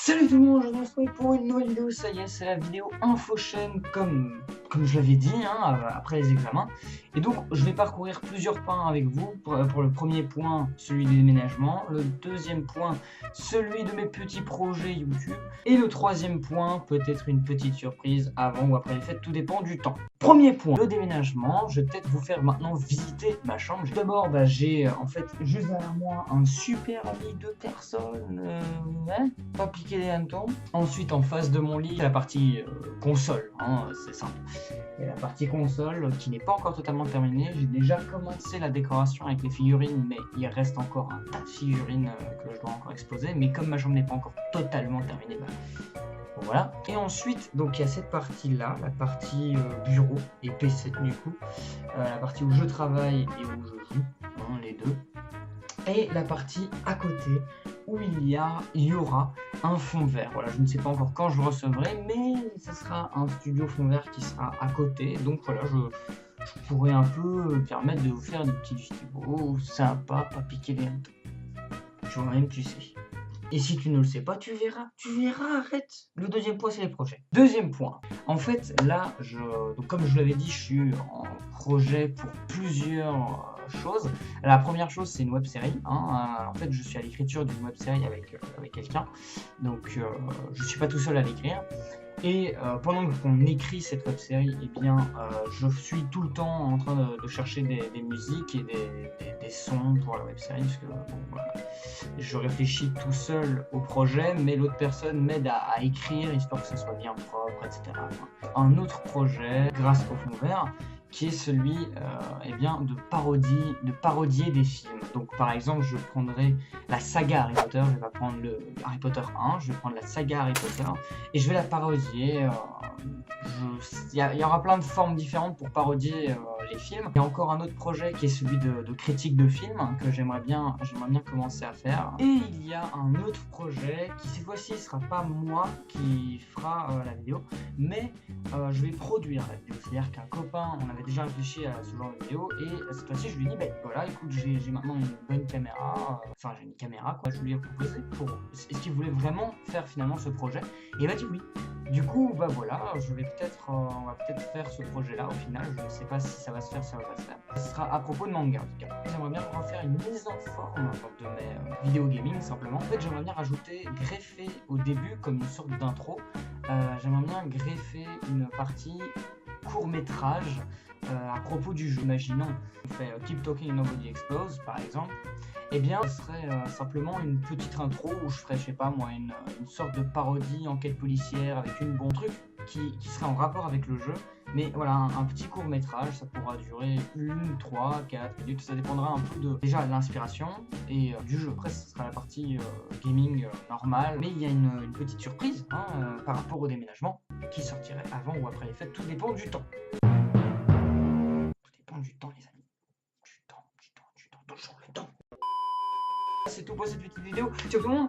Salut tout le monde, je vous retrouve pour une nouvelle vidéo. Ça y est, c'est la vidéo InfoChain comme je l'avais dit après les examens. Et donc je vais parcourir plusieurs points avec vous. Pour le premier point, celui des déménagements. Le deuxième point, celui de mes petits projets YouTube. Et le troisième point, peut-être une petite surprise avant ou après les fêtes, tout dépend du temps. Premier point, le déménagement. Je vais peut-être vous faire maintenant visiter ma chambre. D'abord, j'ai en fait juste derrière moi un super lit de personnes. Pas piquer les hannetons. Ensuite, en face de mon lit, la partie console, c'est simple. Et la partie console qui n'est pas encore totalement terminée. J'ai déjà commencé la décoration avec les figurines, mais il reste encore un tas de figurines que je dois encore exposer. Mais comme ma chambre n'est pas encore totalement terminée, voilà. Et ensuite, donc il y a cette partie-là, la partie bureau et PC du coup, la partie où je travaille et où je joue, les deux. Et la partie à côté où il y aura un fond vert. Voilà, je ne sais pas encore quand je le recevrai, mais ce sera un studio fond vert qui sera à côté. Donc voilà, je pourrais un peu me permettre de vous faire des petites vidéos sympas, pas piquer les hannetons. Toi-même, tu sais. Et si tu ne le sais pas, tu verras, arrête. Le deuxième point, c'est les projets. Deuxième point, en fait, là, donc comme je l'avais dit, je suis en projet pour plusieurs choses. La première chose, c'est une web série. En fait, je suis à l'écriture d'une web série avec quelqu'un. Donc, je suis pas tout seul à l'écrire. Et pendant qu'on écrit cette web série, je suis tout le temps en train de chercher des musiques et des sons pour la web série, parce que voilà, je réfléchis tout seul au projet, mais l'autre personne m'aide à écrire, histoire que ce soit bien propre, etc. Un autre projet, grâce au fond vert, qui est celui de parodier des films. Donc par exemple, je prendrai la saga Harry Potter, je vais pas prendre le Harry Potter 1, je vais prendre la saga Harry Potter et je vais la parodier. Il y aura plein de formes différentes pour parodier les films. Il y a encore un autre projet qui est celui de critique de films que j'aimerais bien commencer à faire. Et il y a un autre projet qui cette fois-ci ne sera pas moi qui fera la vidéo, mais je vais produire la vidéo. C'est-à-dire qu'un copain, on avait déjà réfléchi à ce genre de vidéo et cette fois-ci je lui ai dit voilà, écoute, j'ai maintenant une bonne caméra, j'ai une caméra quoi. Je lui ai proposé est-ce qu'il voulait vraiment faire finalement ce projet, et il m'a dit oui. Du coup, voilà, on va peut-être faire ce projet-là au final. Je ne sais pas si ça va se faire, si ça va pas se faire. Ce sera à propos de manga en tout cas. J'aimerais bien refaire une mise en forme de mes vidéos gaming simplement. En fait, j'aimerais bien greffer au début comme une sorte d'intro. J'aimerais bien greffer une partie court-métrage à propos du jeu. Imaginons, on fait Keep Talking and Nobody Explodes par exemple. Eh bien, ce serait simplement une petite intro où je ferais, je sais pas moi, une sorte de parodie enquête policière avec une bonne truc qui serait en rapport avec le jeu. Mais voilà, un petit court métrage, ça pourra durer 1, 3, 4 minutes, ça dépendra un peu de l'inspiration et du jeu. Après, ce sera la partie gaming normale, mais il y a une petite surprise par rapport au déménagement qui sortirait avant ou après les fêtes, tout dépend du temps. Tout dépend du temps, les amis. Du temps, toujours le temps. C'est tout pour cette petite vidéo. Ciao tout le monde.